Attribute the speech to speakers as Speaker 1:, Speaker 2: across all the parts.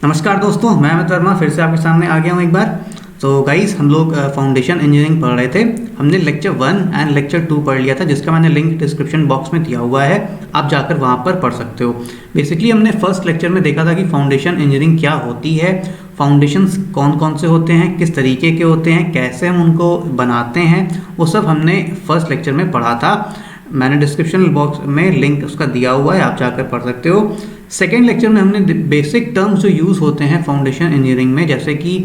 Speaker 1: नमस्कार दोस्तों, मैं अमित वर्मा फिर से आपके सामने आ गया हूँ एक बार। तो गाइस, हम लोग फाउंडेशन इंजीनियरिंग पढ़ रहे थे। हमने लेक्चर 1 एंड लेक्चर 2 पढ़ लिया था, जिसका मैंने लिंक डिस्क्रिप्शन बॉक्स में दिया हुआ है, आप जाकर वहाँ पर पढ़ सकते हो। बेसिकली हमने फर्स्ट लेक्चर में देखा था कि फाउंडेशन इंजीनियरिंग क्या होती है, फाउंडेशंस कौन कौन से होते हैं, किस तरीके के होते हैं, कैसे हम उनको बनाते हैं, वो सब हमने फर्स्ट लेक्चर में पढ़ा था। मैंने डिस्क्रिप्शन बॉक्स में लिंक उसका दिया हुआ है, आप जाकर पढ़ सकते हो। सेकेंड लेक्चर में हमने बेसिक टर्म्स जो यूज़ होते हैं फाउंडेशन इंजीनियरिंग में, जैसे कि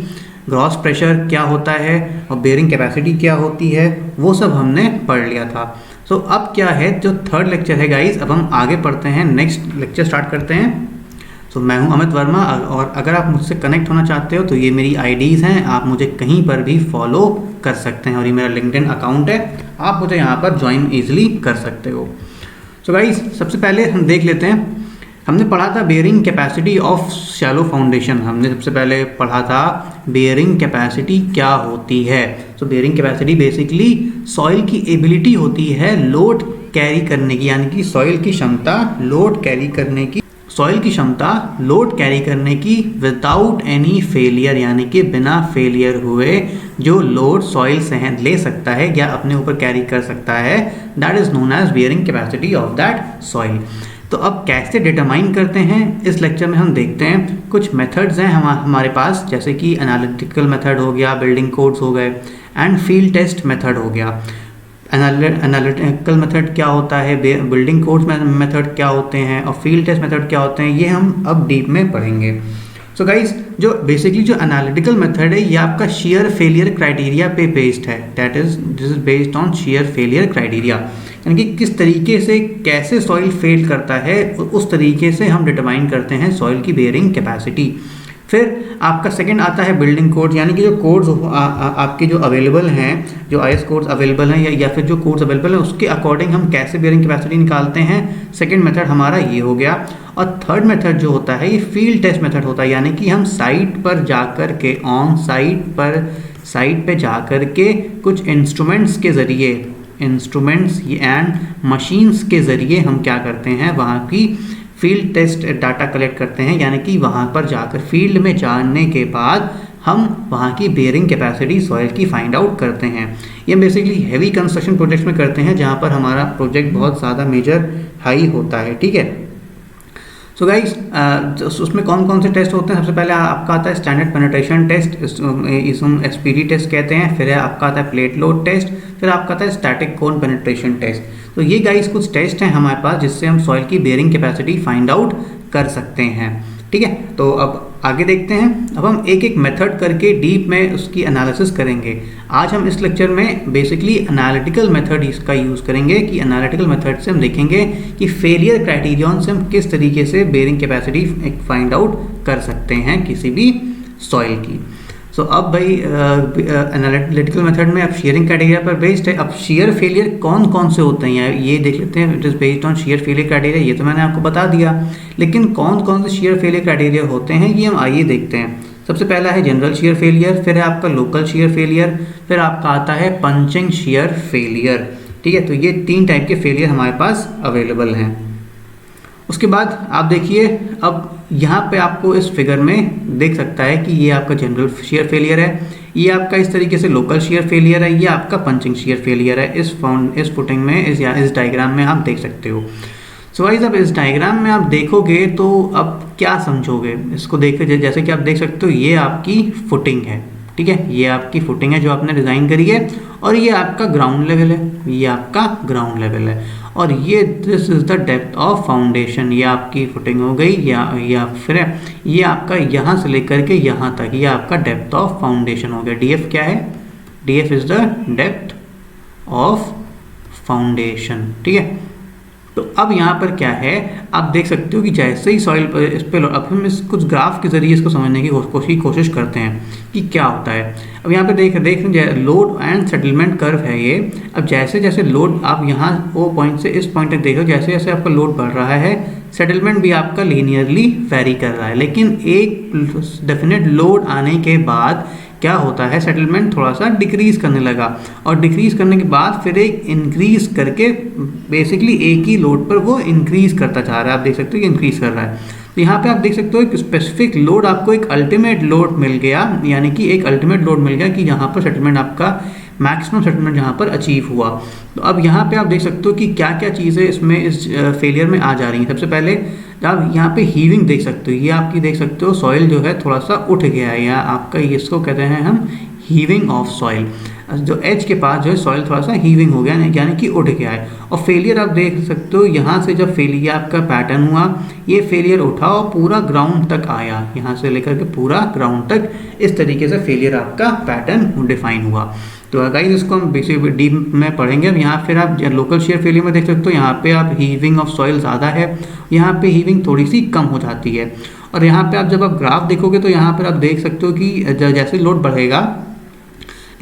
Speaker 1: ग्रॉस प्रेशर क्या होता है और बेयरिंग कैपेसिटी क्या होती है, वो सब हमने पढ़ लिया था। सो अब क्या है, जो थर्ड लेक्चर है गाइस, अब हम आगे पढ़ते हैं, नेक्स्ट लेक्चर स्टार्ट करते हैं। तो मैं हूं अमित वर्मा, और अगर आप मुझसे कनेक्ट होना चाहते हो तो ये मेरी आईडीज़ हैं, आप मुझे कहीं पर भी फॉलो कर सकते हैं, और ये मेरा लिंक्डइन अकाउंट है, आप मुझे यहाँ पर ज्वाइन ईजिली कर सकते हो। सो गाइस, सबसे पहले हम देख लेते हैं, हमने पढ़ा था bearing capacity of shallow foundation. हमने सबसे पहले पढ़ा था बेयरिंग कैपेसिटी क्या होती है। सो बेयरिंग कैपेसिटी बेसिकली सॉइल की एबिलिटी होती है लोड कैरी करने की, यानी कि सॉइल की क्षमता लोड कैरी करने की, सॉइल की क्षमता लोड कैरी करने की विदाउट एनी फेलियर, यानी कि बिना फेलियर हुए जो लोड सॉइल सहन ले सकता है या अपने ऊपर कैरी कर सकता है, that is known as bearing capacity of that soil. तो अब कैसे डिटरमाइन करते हैं, इस लेक्चर में हम देखते हैं। कुछ मेथड्स हैं हमारे पास, जैसे कि एनालिटिकल मेथड हो गया, बिल्डिंग कोड्स हो गए, एंड फील्ड टेस्ट मेथड हो गया। एनालिटिकल मेथड क्या होता है, बिल्डिंग कोड्स मेथड क्या होते हैं, और फील्ड टेस्ट मेथड क्या होते हैं, ये हम अब डीप में पढ़ेंगे। सो गाइस, जो बेसिकली जो एनालिटिकल मेथड है, ये आपका शेयर फेलियर क्राइटेरिया पे बेस्ड है, that is this is based on share failure criteria, यानी कि किस तरीके से कैसे सॉइल फेल करता है, उस तरीके से हम डिटरमाइन करते हैं सॉइल की बेयरिंग कैपेसिटी। फिर आपका सेकंड आता है बिल्डिंग कोड, यानी कि जो कोड्स आपके जो अवेलेबल हैं, जो आईएस कोड्स अवेलेबल हैं, या फिर जो कोड्स अवेलेबल हैं, उसके अकॉर्डिंग हम कैसे बेयरिंग कैपेसिटी निकालते हैं। सेकंड मेथड हमारा ये हो गया। और थर्ड मेथड जो होता है, ये फील्ड टेस्ट मेथड होता है, यानी कि हम साइट पर जाकर के, ऑन साइट पे जाकर के कुछ इंस्ट्रूमेंट्स के ज़रिए, इंस्ट्रूमेंट्स एंड मशीन्स के ज़रिए हम क्या करते हैं, वहाँ की फील्ड टेस्ट डाटा कलेक्ट करते हैं, यानी कि वहाँ पर जाकर फील्ड में जाने के बाद हम वहाँ की बेयरिंग कैपेसिटी सॉइल की फाइंड आउट करते हैं। ये बेसिकली हैवी कंस्ट्रक्शन प्रोजेक्ट्स में करते हैं, जहाँ पर हमारा प्रोजेक्ट बहुत ज़्यादा मेजर हाई होता है, ठीक है। सो गाइस, उसमें कौन कौन से टेस्ट होते हैं, सबसे पहले आपका आता है स्टैंडर्ड पेनिट्रेशन टेस्ट, इसमें एसपीडी टेस्ट कहते हैं। फिर आपका आता है प्लेट लोड टेस्ट, फिर आपका आता है स्टैटिक कोन पेनिट्रेशन टेस्ट। तो ये गाइस कुछ टेस्ट हैं हमारे पास, जिससे हम सॉइल की बेयरिंग कैपेसिटी फाइंड आउट कर सकते हैं, ठीक है। तो अब आगे देखते हैं, अब हम एक एक मेथड करके डीप में उसकी एनालिसिस करेंगे। आज हम इस लेक्चर में बेसिकली एनालिटिकल मेथड इसका यूज़ करेंगे, कि एनालिटिकल मेथड से हम देखेंगे कि फेलियर क्राइटेरियन से हम किस तरीके से बेयरिंग कैपेसिटी फाइंड आउट कर सकते हैं किसी भी सॉइल की। सो अब भाई एनालिटिकल मेथड में अब शेयरिंग क्राइटेरिया पर बेस्ड है। अब शेयर फेलियर कौन कौन से होते हैं ये देख लेते हैं। It is based on share failure criteria, ये तो मैंने आपको बता दिया, लेकिन कौन कौन से शेयर फेलियर क्राइटेरिया होते हैं ये हम आइए देखते हैं। सबसे पहला है जनरल शेयर फेलियर, फिर है आपका लोकल शेयर फेलियर, फिर आपका आता है पंचिंग शेयर फेलियर, ठीक है। तो ये 3 टाइप के फेलियर हमारे पास अवेलेबल हैं। उसके बाद आप देखिए, अब यहाँ पे आपको इस फिगर में देख सकता है कि ये आपका जनरल शेयर फेलियर है, ये आपका इस तरीके से लोकल शेयर फेलियर है, ये आपका पंचिंग शेयर फेलियर है। इस फुटिंग में, इस डायग्राम में आप देख सकते हो। सो गाइस, अब इस डायग्राम में आप देखोगे तो अब क्या समझोगे, इसको देख के जैसे कि आप देख सकते हो, ये आपकी फुटिंग है, ठीक है, ये आपकी फुटिंग है जो आपने डिज़ाइन करी है, और ये आपका ग्राउंड लेवल है, ये आपका ग्राउंड लेवल है, और ये this is the depth of foundation, ये आपकी फुटिंग हो गई, या फिर ये आपका यहाँ से लेकर के यहाँ तक, ये आपका डेप्थ ऑफ फाउंडेशन हो गया। डीएफ क्या है, DF is the depth of foundation, ठीक है। तो अब यहाँ पर क्या है, आप देख सकते हो कि जैसे ही सॉइल पर इस पर, अब हम इस कुछ ग्राफ के ज़रिए इसको समझने की कोशिश करते हैं कि क्या होता है। अब यहाँ पे देख लोड एंड सेटलमेंट कर्व है ये। अब जैसे जैसे लोड, आप यहाँ वो पॉइंट से इस पॉइंट तक देखो, जैसे जैसे आपका लोड बढ़ रहा है, सेटलमेंट भी आपका लीनियरली वेरी कर रहा है, लेकिन एक डेफिनेट लोड आने के बाद क्या होता है, सेटलमेंट थोड़ा सा डिक्रीज़ करने लगा, और डिक्रीज़ करने के बाद फिर एक इंक्रीज़ करके बेसिकली एक ही लोड पर वो इंक्रीज़ करता जा रहा है। आप देख सकते हो कि इंक्रीज़ कर रहा है। तो यहाँ पे आप देख सकते हो एक स्पेसिफिक लोड, आपको एक अल्टीमेट लोड मिल गया, यानी कि एक अल्टीमेट लोड मिल गया कि जहाँ पर सेटलमेंट आपका मैक्सिमम सेटलमेंट जहाँ पर अचीव हुआ। तो अब यहाँ पे आप देख सकते हो कि क्या क्या चीज़ें इसमें इस फेलियर में आ जा रही हैं। सबसे पहले आप यहाँ पे हीविंग देख सकते हो, ये आपकी देख सकते हो सॉइल जो है थोड़ा सा उठ गया है, या आपका इसको कहते हैं हम हीविंग ऑफ सॉइल। जो एज के पास जो है सॉइल थोड़ा सा हीविंग हो गया, यानी कि उठ गया है। और फेलियर आप देख सकते हो यहाँ से जब फेलियर आपका पैटर्न हुआ, ये फेलियर उठा और पूरा ग्राउंड तक आया, यहाँ से लेकर के पूरा ग्राउंड तक इस तरीके से फेलियर आपका पैटर्न डिफाइन हुआ। तो गाइस इसको हम बेसिक डीप में पढ़ेंगे। अब यहाँ फिर आप लोकल शेयर फेलियर में देख सकते हो, यहाँ पे आप हीविंग ऑफ सॉइल ज़्यादा है, यहाँ पे हीविंग थोड़ी सी कम हो जाती है। और यहाँ पे आप जब आप ग्राफ देखोगे तो यहाँ पर आप देख सकते हो कि जैसे लोड बढ़ेगा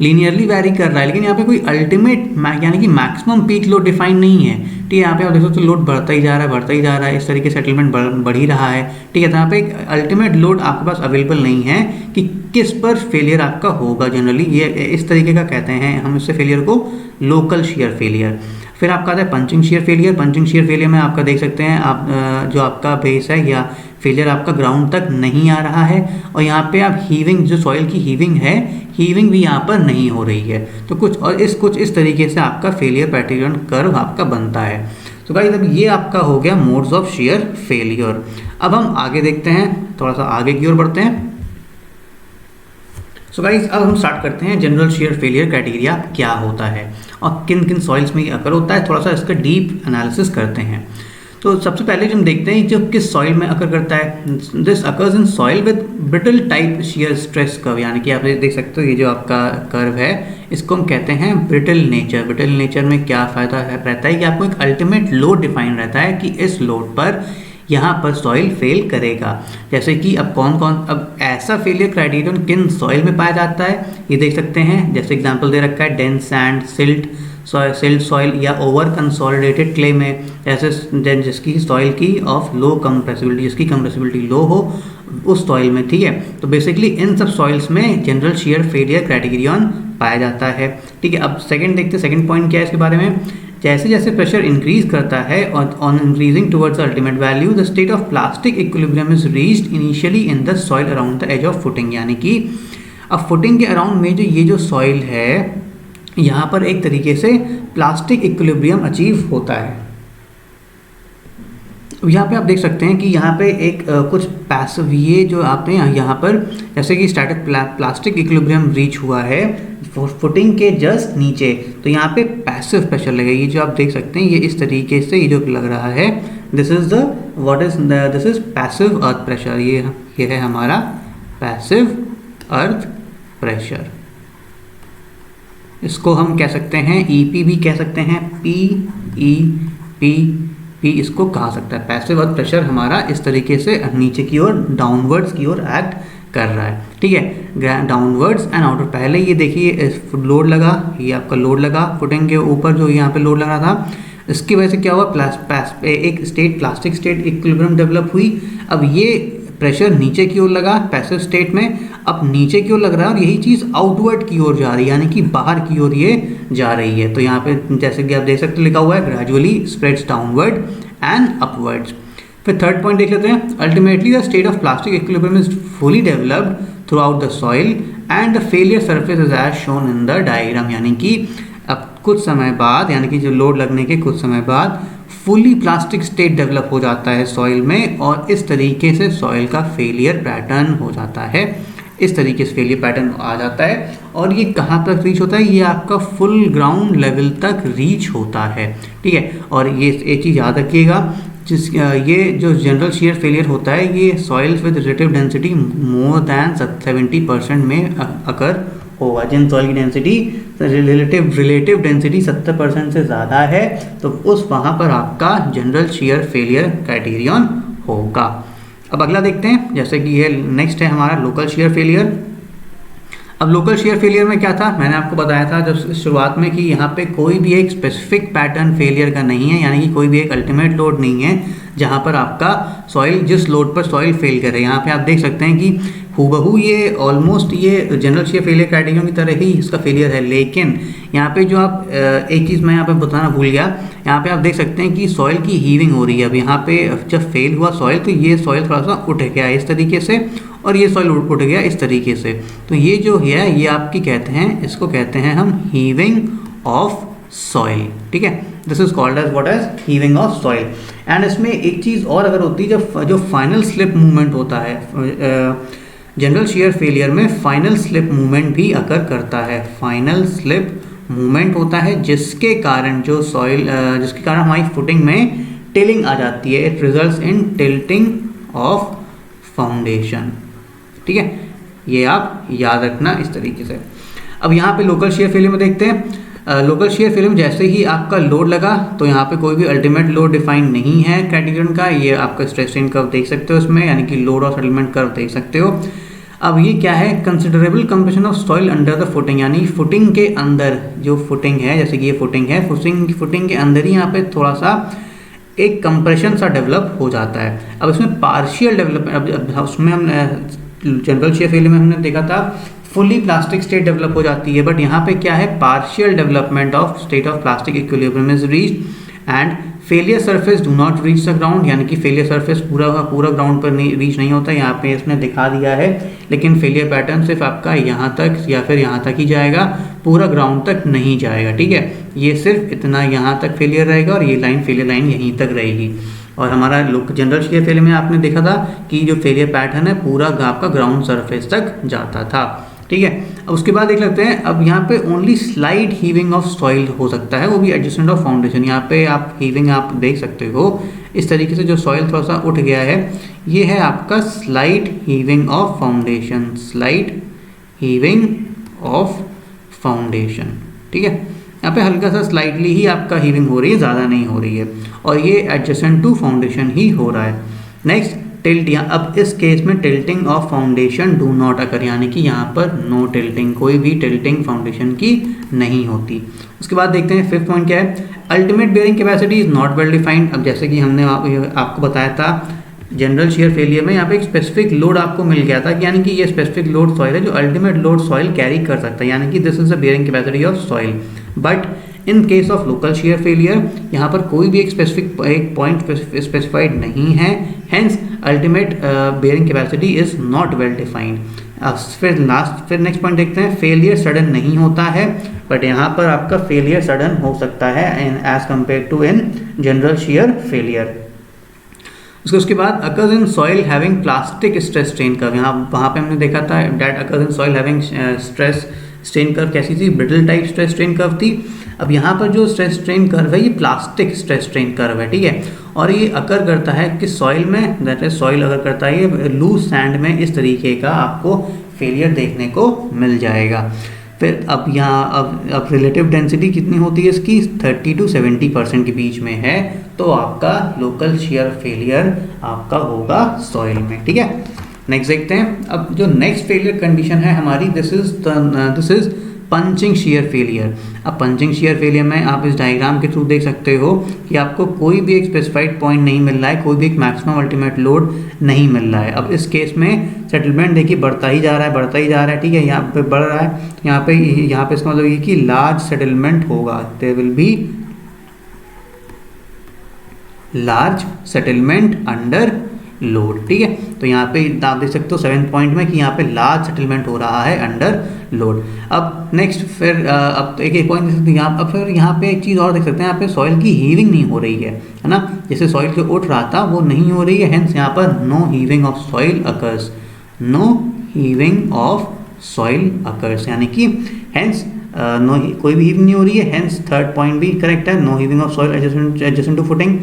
Speaker 1: लीनियरली वैरी कर रहा है, लेकिन यहाँ पे कोई अल्टीमेट यानी कि मैक्सिमम पीक लोड डिफाइन नहीं है। ठीक है, यहाँ पे आप देख सकते हो लोड बढ़ता ही जा रहा है, बढ़ता ही जा रहा है, इस तरीके से सेटलमेंट बढ़ ही रहा है। ठीक है, तो यहाँ पे एक अल्टीमेट लोड आपके पास अवेलेबल नहीं है कि किस पर फेलियर आपका होगा। जनरली ये इस तरीके का कहते हैं हम इससे फेलियर को लोकल शेयर फेलियर। फिर आपका आता है punching shear failure. Punching shear failure में आपका देख सकते हैं आप जो आपका बेस है या फेलियर आपका ग्राउंड तक नहीं आ रहा है, और यहाँ पे आप हीविंग जो सॉइल की हीविंग है, हीविंग भी यहाँ पर नहीं हो रही है। तो कुछ इस तरीके से आपका फेलियर पैटर्न कर्व आपका बनता है। तो गाइस अब ये आपका हो गया मोड्स ऑफ शेयर फेलियर। अब हम आगे देखते हैं, थोड़ा सा आगे की ओर बढ़ते हैं। सो गाइस अब हम स्टार्ट करते हैं जनरल शेयर फेलियर क्राइटेरिया क्या होता है और किन किन सॉइल्स में ये अकर होता है, थोड़ा सा इसका डीप एनालिसिस करते हैं। तो सबसे पहले जो हम देखते हैं जो किस सॉइल में अकर करता है, this occurs in soil with brittle type shear stress curve, यानी कि आप देख सकते हो ये जो आपका कर्व है इसको हम कहते हैं ब्रिटल नेचर। ब्रिटल नेचर में क्या फ़ायदा रहता है कि आपको एक अल्टीमेट लोड डिफाइन रहता है कि इस लोड पर यहाँ पर सॉइल फेल करेगा। जैसे कि अब अब ऐसा फेलियर क्राइटेरियन किन सॉइल में पाया जाता है ये देख सकते हैं। जैसे एग्जांपल दे रखा है डेंस सैंड, सिल्ट सॉइल या ओवर कंसोलिडेटेड क्ले में, ऐसे जिसकी सॉइल की ऑफ लो कंप्रेसिबिलिटी, जिसकी कंप्रेसिबिलिटी लो हो उस सॉइल में। ठीक है, तो बेसिकली इन सब सॉइल्स में जनरल शेयर फेलियर क्राइटेरियन पाया जाता है। ठीक है, अब सेकंड देखते हैं, सेकंड पॉइंट क्या है इसके बारे में। जैसे जैसे प्रेशर इंक्रीज करता है और on increasing towards ultimate value the state of plastic equilibrium is reached initially in the soil around the edge of footing, यानी कि अब फुटिंग के अराउंड में जो ये जो सॉइल है यहाँ पर एक तरीके से प्लास्टिक इक्विलिब्रियम अचीव होता है। यहाँ पे आप देख सकते हैं कि यहाँ पे एक कुछ पैसिव, ये जो आपने यहाँ पर जैसे कि स्टैटिक प्लास्टिक इक्विलिब्रियम रीच हुआ है फुटिंग के जस्ट नीचे, तो यहाँ पे पैसिव प्रेशर लगेगा। ये जो आप देख सकते हैं ये इस तरीके से ये जो लग रहा है, this is passive earth pressure. ये है हमारा पैसिव अर्थ प्रेशर। इसको हम कह सकते हैं EP भी कह सकते हैं, PEP इसको कहा सकता है। पैसिव अर्थ प्रेशर हमारा इस तरीके से नीचे की ओर डाउनवर्ड्स की ओर एक्ट कर रहा है। ठीक है, डाउनवर्ड्स एंड आउटवर्ड। पहले ये देखिए लोड लगा, ये आपका लोड लगा फुटिंग के ऊपर, जो यहाँ पे लोड लग रहा था, इसकी वजह से क्या हुआ, एक state plastic state equilibrium develop हुई। अब ये प्रेशर नीचे की ओर लगा पैसिव स्टेट में, अब नीचे की ओर लग रहा है और यही चीज़ आउटवर्ड की ओर जा रही है, यानी कि बाहर की ओर ये जा रही है। तो यहाँ पे जैसे कि आप देख सकते लिखा हुआ है gradually spreads downward and upwards. फिर थर्ड पॉइंट देख लेते हैं, ultimately the state of plastic equilibrium is fully developed throughout the soil and the failure surface is as shown in the diagram, यानी कि अब कुछ समय बाद, यानी कि जो लोड लगने के कुछ समय बाद फुली प्लास्टिक स्टेट डेवलप हो जाता है सॉइल में, और इस तरीके से सॉइल का फेलियर पैटर्न हो जाता है। इस तरीके से फेलियर पैटर्न आ जाता है और ये कहाँ तक रीच होता है, ये आपका फुल ग्राउंड लेवल तक रीच होता है। ठीक है, और ये एक चीज़ याद रखिएगा, ये जो जनरल शेयर फेलियर होता है ये soils with relative density more than 70% में अकर होगा। जिन सॉइल की डेंसिटी रिलेटिव डेंसिटी 70% से ज़्यादा है तो उस वहाँ पर आपका जनरल शेयर फेलियर क्राइटेरियन होगा। अब अगला देखते हैं, जैसे कि ये नेक्स्ट है हमारा लोकल शेयर फेलियर। अब लोकल शेयर फेलियर में क्या था, मैंने आपको बताया था जब शुरुआत में कि यहाँ पे कोई भी एक स्पेसिफिक पैटर्न फेलियर का नहीं है, यानी कि कोई भी एक अल्टीमेट लोड नहीं है जहाँ पर आपका सॉइल जिस लोड पर सॉइल फेल करे। यहाँ पे आप देख सकते हैं कि हूबहू ये ऑलमोस्ट ये जनरल शेयर फेलियर क्राइटेरिया की तरह ही इसका फेलियर है, लेकिन यहाँ पे जो आप एक चीज़ मैं यहाँ पे बताना भूल गया, यहाँ पे आप देख सकते हैं कि सॉइल की हीविंग हो रही है। अब यहाँ पे जब फेल हुआ सॉइल तो ये सॉइल थोड़ा सा उठ गया इस तरीके से और ये सॉइल उठ गया इस तरीके से, तो ये जो है ये आपकी कहते हैं, इसको कहते हैं हम हीविंग ऑफ सॉइल। ठीक है, this is called as what as heaving of soil. एंड इसमें एक चीज़ और अगर होती है, जब जो फाइनल स्लिप मूवमेंट होता है जनरल शेयर फेलियर में, फाइनल स्लिप मूवमेंट भी अकर करता है। फाइनल स्लिप मूवमेंट होता है जिसके कारण जो सॉइल जिसके कारण हमारी फुटिंग में टिलिंग आ जाती है। It results in tilting of foundation. ठीक है, ये आप याद रखना इस तरीके से। अब यहाँ पे लोकल शेयर फेलियर में देखते हैं। लोकल शेयर फेलियर में जैसे ही आपका लोड लगा तो यहाँ पे कोई भी अल्टीमेट लोड डिफाइन नहीं है क्राइटेरियन का। ये आपका स्ट्रेस स्ट्रेन कर्व देख सकते हो इसमें, यानी कि लोड और सेटलमेंट कर्व देख सकते हो। अब ये क्या है, considerable compression of soil under the footing, यानी फुटिंग के अंदर जो फुटिंग है, जैसे कि ये फुटिंग है, फुटिंग के अंदर ही यहाँ पे थोड़ा सा एक कंप्रेशन सा डेवलप हो जाता है। अब इसमें पार्शियल डेवलपमेंट, अब उसमें हम जनरल शेयर फेलियर में हमने देखा था फुली प्लास्टिक स्टेट डेवलप हो जाती है, बट यहाँ पे क्या है, partial development of state of plastic equilibrium is reached and failure surface do not reach the ground, यानी कि फेलियर सरफेस पूरा का पूरा ग्राउंड पर नहीं रीच नहीं होता। यहाँ पे इसने दिखा दिया है, लेकिन फेलियर पैटर्न सिर्फ आपका यहाँ तक या फिर यहाँ तक ही जाएगा, पूरा ग्राउंड तक नहीं जाएगा। ठीक है, ये सिर्फ इतना यहाँ तक फेलियर रहेगा और ये लाइन फेलियर लाइन यहीं तक रहेगी। और हमारा जनरल शेयर फेलियर में आपने देखा था कि जो फेलियर पैटर्न है पूरा आपका ग्राउंड सरफेस तक जाता था। ठीक है, अब उसके बाद देख लेते हैं। अब यहाँ पे only slide heaving of soil हो सकता है, वो भी एडजस्टमेंट ऑफ फाउंडेशन। यहाँ पे आप हीविंग आप देख सकते हो इस तरीके से, जो सॉइल थोड़ा सा उठ गया है, ये है आपका slide heaving of foundation. Slide heaving of foundation. ठीक है, यहाँ पे हल्का सा स्लाइडली ही आपका हीविंग हो रही है, ज़्यादा नहीं हो रही है, और ये एडजस्टेंट टू फाउंडेशन ही हो रहा है। नेक्स्ट टिल्ट, या अब इस केस में tilting of foundation do not occur, यानी कि यहाँ पर नो टिल्टिंग, कोई भी टिल्टिंग फाउंडेशन की नहीं होती। उसके बाद देखते हैं फिफ्थ पॉइंट क्या है, ultimate bearing capacity is not well defined. अब जैसे कि हमने आपको बताया था जनरल शेयर फेलियर में, यहाँ पे एक स्पेसिफिक लोड आपको मिल गया था, यानी कि ये स्पेसिफिक लोड सॉइल है जो अल्टीमेट लोड सॉइल कैरी कर सकता है, यानी कि this is the bearing capacity of soil. But in case of local share failure यहाँ पर कोई भी एक स्पेसिफिक एक पॉइंट स्पेसिफाइड नहीं है, hence ultimate bearing capacity is not well defined. फिर नेक्स्ट पॉइंट देखते हैं, फेलियर सडन नहीं होता है, बट यहाँ पर आपका फेलियर सडन हो सकता है as compare to in general shear failure. उसके बाद occurs in soil having plastic stress strain curve, यहाँ वहाँ पे हमने देखा था that occurs in soil having stress strain curve कैसी थी, brittle type stress strain curve थी। अब यहाँ पर जो स्ट्रेस स्ट्रेन कर्व है ये प्लास्टिक स्ट्रेस स्ट्रेन कर्व है। ठीक है, और ये अकर करता है कि सॉइल में, दैट इज सॉइल अगर करता है ये लूज सैंड में, इस तरीके का आपको फेलियर देखने को मिल जाएगा। फिर अब यहाँ अब रिलेटिव डेंसिटी कितनी होती है इसकी, 30 to 70% के बीच में है, तो आपका लोकल शेयर फेलियर आपका होगा सॉइल में। ठीक है, नेक्स्ट देखते हैं। अब जो नेक्स्ट फेलियर कंडीशन है हमारी, this is punching shear failure. अब पंचिंग शेयर फेलियर में आप इस डायग्राम के थ्रू देख सकते हो कि आपको कोई भी एक स्पेसिफाइड पॉइंट नहीं मिल रहा है, कोई भी एक मैक्सिमम अल्टीमेट लोड नहीं मिल रहा है। अब इस केस में सेटलमेंट देखिए बढ़ता ही जा रहा है, बढ़ता ही जा रहा है। ठीक है, यहाँ पे बढ़ रहा है, यहाँ पे इसका मतलब ये कि लार्ज सेटलमेंट होगा, there will be large settlement under load. ठीक है, तो यहाँ पे आप देख सकते हो 7th पॉइंट में कि यहाँ पे लार्ज सेटलमेंट हो रहा है अंडर लोड। अब नेक्स्ट फिर अब तो एक पॉइंट देख सकते हैं, अब फिर यहाँ पे एक चीज़ और देख सकते हैं, यहाँ पे सॉइल की हीविंग नहीं हो रही है ना, जैसे सॉइल के उठ रहा था वो नहीं हो रही है, हेंस यहाँ पर no heaving of soil occurs, no heaving of soil occurs, यानी कि हेंस नो कोई भी हीविंग नहीं हो रही है, हेंस थर्ड पॉइंट भी करेक्ट है, no heaving of soil adjacent to footing.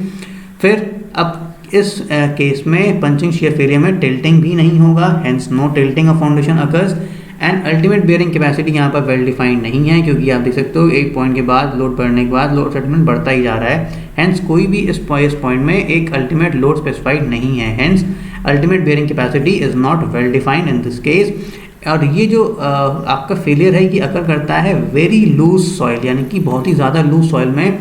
Speaker 1: फिर अब इस केस में पंचिंग शेयर फेलियर में टिल्टिंग भी नहीं होगा, hence no tilting of foundation occurs and ultimate bearing capacity यहाँ पर वेल डिफाइंड नहीं है, क्योंकि आप देख सकते हो एक पॉइंट के बाद लोड बढ़ने के बाद लोड सेटलमेंट बढ़ता ही जा रहा है, हेंस कोई भी इस पॉइंट में एक अल्टीमेट लोड स्पेसिफाइड नहीं है, hence ultimate bearing capacity is not well defined in this case. और ये जो आपका फेलियर है ये अकर करता है वेरी लूज सॉइल, यानी कि बहुत ही ज़्यादा लूज सॉइल में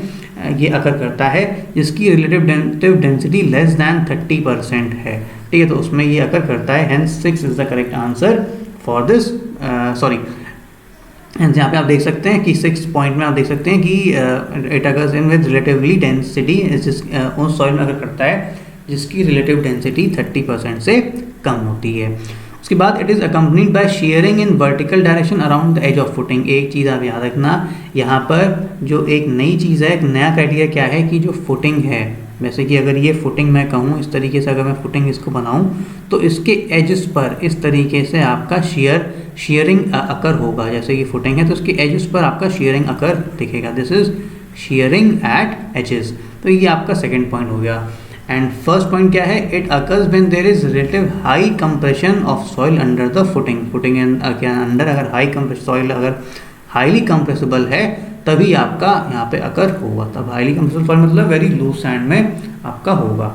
Speaker 1: ये अकर करता है, जिसकी रिलेटिव डेंसिटी लेस दैन 30% है। ठीक है, तो उसमें ये अकर करता है, hence 6 is the correct answer for this, sorry, यहाँ पे आप देख सकते हैं कि 6 पॉइंट में आप देख सकते हैं कि it occurs in with relatively density, उस सॉइल में अगर करता है जिसकी रिलेटिव डेंसिटी 30% से कम होती है। उसके बाद it is accompanied by shearing in vertical direction around the edge of footing. एक चीज़ आप याद रखना, यहाँ पर जो एक नई चीज़ है, एक नया क्राइटेरिया क्या है कि जो फुटिंग है, वैसे कि अगर ये फुटिंग मैं कहूँ इस तरीके से, अगर मैं फुटिंग इसको बनाऊँ तो इसके एजेस पर इस तरीके से आपका शेयरिंग अकर होगा। जैसे कि फुटिंग है तो उसके एजेस पर आपका शेयरिंग अकर दिखेगा, this is shearing at edges. तो ये आपका सेकेंड पॉइंट हो गया। एंड फर्स्ट पॉइंट क्या है, it occurs when there is relative high compression of soil under the footing. Footing के अंडर अगर हाई कंप्रेस सॉइल अगर हाईली कंप्रेसिबल है तभी आपका यहाँ पे अकर होगा। तब हाईली कंप्रेसिबल सॉइल मतलब वेरी लूज सैंड में आपका होगा।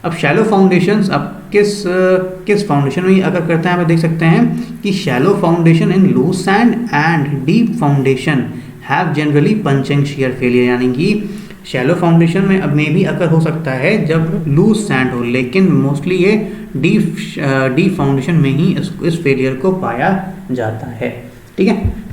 Speaker 1: अब शैलो फाउंडेशंस, अब किस फाउंडेशन में अगर करते हैं, आप देख सकते हैं कि shallow foundation in loose sand and deep foundation have generally punching shear failure. यानी कि शैलो फाउंडेशन में अब में भी अकर हो सकता है जब लूज सैंड हो, लेकिन मोस्टली ये डीप फाउंडेशन में ही इस फेलियर को पाया जाता है। ठीक है,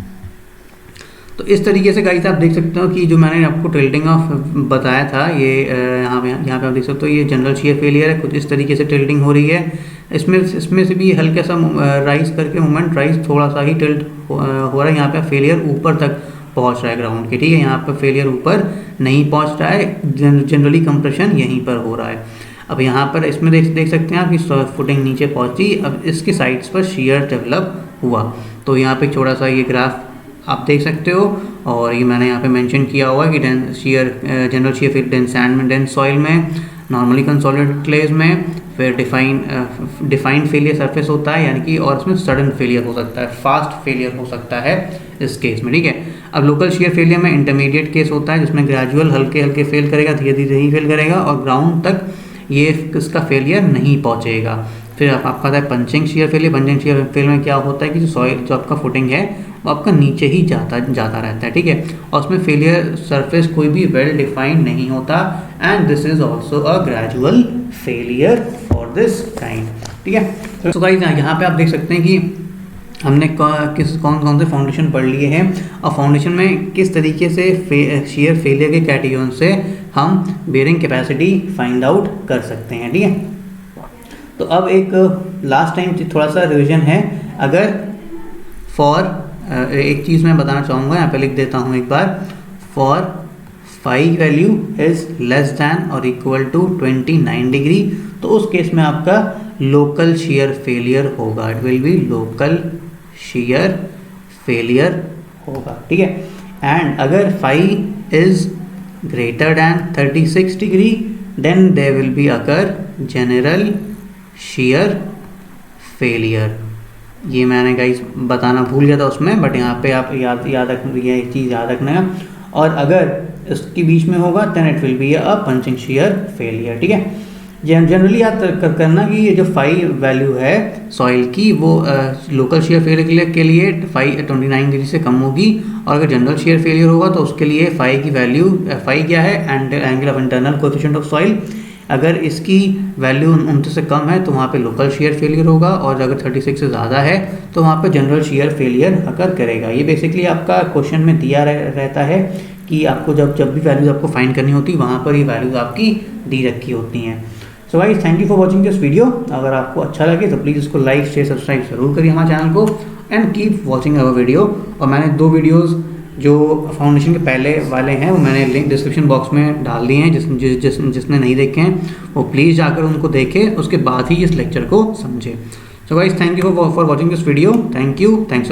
Speaker 1: तो इस तरीके से गाइस आप देख सकते हो कि जो मैंने आपको टिल्टिंग ऑफ बताया था, ये यहाँ पे आप देख सकते हो ये जनरल शियर फेलियर है। कुछ इस तरीके से टिल्टिंग हो रही है, इसमें से भी हल्का सा राइज करके मोमेंट राइज थोड़ा सा ही टिल्ट हो रहा है। यहाँ पे फेलियर ऊपर तक पहुँच रहा है ग्राउंड के, ठीक है, यहाँ पर फेलियर ऊपर नहीं पहुँच रहा है, जनरली कंप्रेशन यहीं पर हो रहा है। अब यहाँ पर इसमें देख सकते हैं आप कि फुटिंग नीचे पहुँची, अब इसके साइड्स पर शियर डेवलप हुआ। तो यहाँ पे छोटा सा ये ग्राफ आप देख सकते हो, और ये मैंने यहाँ पे मेंशन किया हुआ है कि जनरल शियर डेंस सैंड में, डेंस सॉइल में, नॉर्मली कंसोलिडेटेड क्लेज में, फिर डिफाइंड फेलियर सरफेस होता है, यानी कि और इसमें सडन फेलियर हो सकता है, फास्ट फेलियर हो सकता है इस केस में। ठीक है, अब लोकल शियर फेलियर में इंटरमीडिएट केस होता है जिसमें ग्रेजुअल हल्के हल्के फेल करेगा, धीरे धीरे ही फेल करेगा और ग्राउंड तक ये इसका फेलियर नहीं पहुँचेगा। फिर आपका आता है punching shear failure. Punching shear failure में क्या होता है कि जो आपका फुटिंग है वो आपका नीचे ही जाता रहता है, ठीक है, और उसमें फेलियर सरफेस कोई भी वेल डिफाइंड नहीं होता, and this is also a gradual failure for this kind. ठीक है, तो गाइस यहाँ पे आप देख सकते हैं कि हमने कौन से फाउंडेशन पढ़ लिए हैं और फाउंडेशन में किस तरीके से शियर फेलियर के कैटेगरी से हम बेयरिंग कैपेसिटी फाइंड आउट कर सकते हैं। ठीक है, तो अब एक लास्ट टाइम थोड़ा सा रिवीजन है। अगर फॉर एक चीज़ मैं बताना चाहूँगा, यहाँ पे लिख देता हूँ एक बार, for phi value is less than or equal to 29 degree, तो उस केस में आपका लोकल शियर फेलियर होगा, it will be local shear failure होगा। ठीक है, एंड अगर phi is greater than 36 degree then they will be occur general shear failure. ये मैंने गाइस बताना भूल गया था उसमें, बट यहाँ पे आप याद रखना, ये चीज़ याद रखना। और अगर इसके बीच में होगा then it will be a punching shear failure. ठीक है, जनरली याद करना कि ये जो फाई वैल्यू है सॉइल की वो लोकल शियर फेलियर के लिए 29 डिग्री से कम होगी, और अगर जनरल शियर फेलियर होगा तो उसके लिए फाई की वैल्यू, फाई क्या है, angle of internal coefficient of soil, अगर इसकी वैल्यू 29 से कम है तो वहाँ पे लोकल शियर फेलियर होगा, और अगर 36 से ज़्यादा है तो वहाँ पे जनरल शियर फेलियर अकर करेगा। ये बेसिकली आपका क्वेश्चन में दिया रहता है कि आपको जब भी वैल्यूज़ आपको फाइंड करनी होती है वहाँ पर ये वैल्यूज़ आपकी दी रखी होती हैं। So guys, thank you for watching this video. अगर आपको अच्छा लगे तो प्लीज़ इसको लाइक शेयर सब्सक्राइब जरूर करिए हमारे चैनल को, and keep watching our video. और मैंने 2 वीडियोज़ जो फाउंडेशन के पहले वाले हैं वो मैंने लिंक डिस्क्रिप्शन बॉक्स में डाल दिए हैं, जिसने नहीं देखे हैं वो प्लीज़ जाकर उनको देखें, उसके बाद ही इस लेक्चर को समझें। So guys, thank you for watching this video. Thank you, thanks.